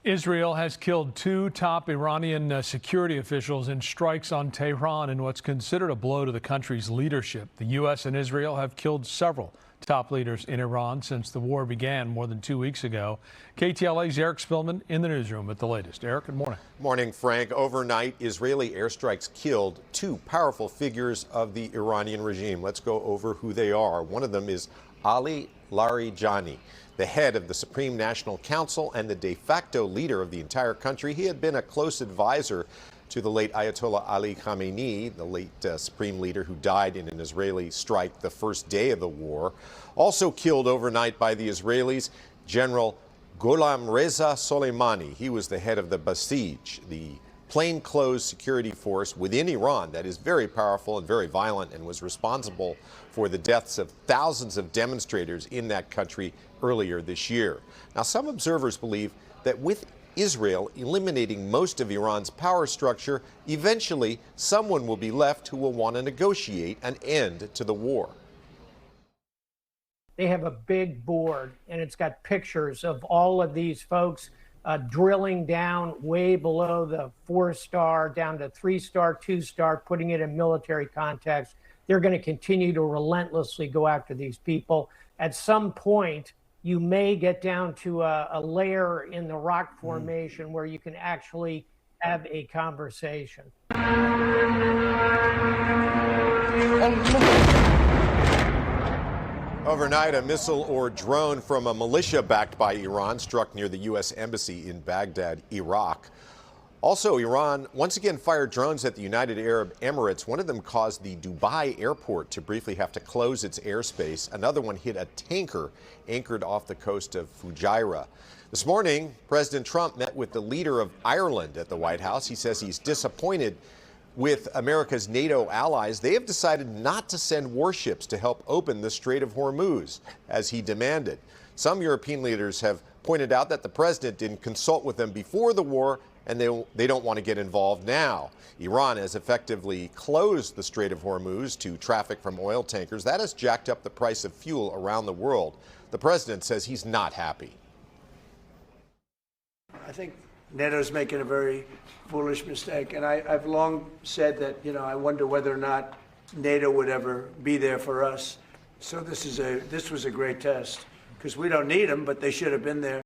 Israel has killed two top Iranian security officials in strikes on Tehran in what's considered a blow to the country's leadership. The U.S. and Israel have killed several top leaders in Iran since the war began more than 2 weeks ago. KTLA's Eric Spillman in the newsroom with the latest. Eric, good morning. Morning, Frank. Overnight, Israeli airstrikes killed two powerful figures of the Iranian regime. Let's go over who they are. One of them is Ali Larijani, the head of the Supreme National Council and the de facto leader of the entire country. He had been a close advisor to the late Ayatollah Ali Khamenei, the late supreme leader who died in an Israeli strike the first day of the war. Also killed overnight by the Israelis, General Gholamreza Soleimani. He was the head of the Basij, the plainclothes security force within Iran that is very powerful and very violent, and was responsible for the deaths of thousands of demonstrators in that country earlier this year. Now, some observers believe that with Israel eliminating most of Iran's power structure, eventually someone will be left who will want to negotiate an end to the war. They have a big board, and it's got pictures of all of these folks drilling down way below the 4-star, down to 3-star, 2-star, putting it in military context. They're going to continue to relentlessly go after these people. At some point, you may get down to a layer in the rock formation where you can actually have a conversation. Overnight, a missile or drone from a militia backed by Iran struck near the U.S. Embassy in Baghdad, Iraq. Also, Iran once again fired drones at the United Arab Emirates. One of them caused the Dubai airport to briefly have to close its airspace. Another one hit a tanker anchored off the coast of Fujairah. This morning, President Trump met with the leader of Ireland at the White House. He says he's disappointed with America's NATO allies. They have decided not to send warships to help open the Strait of Hormuz, as he demanded. Some European leaders have pointed out that the president didn't consult with them before the war, and they don't want to get involved now. Iran has effectively closed the Strait of Hormuz to traffic from oil tankers. That has jacked up the price of fuel around the world. The president says he's not happy. I think NATO's making a very foolish mistake, and I've long said that, I wonder whether or not NATO would ever be there for us. So this was a great test, because we don't need them, but they should have been there.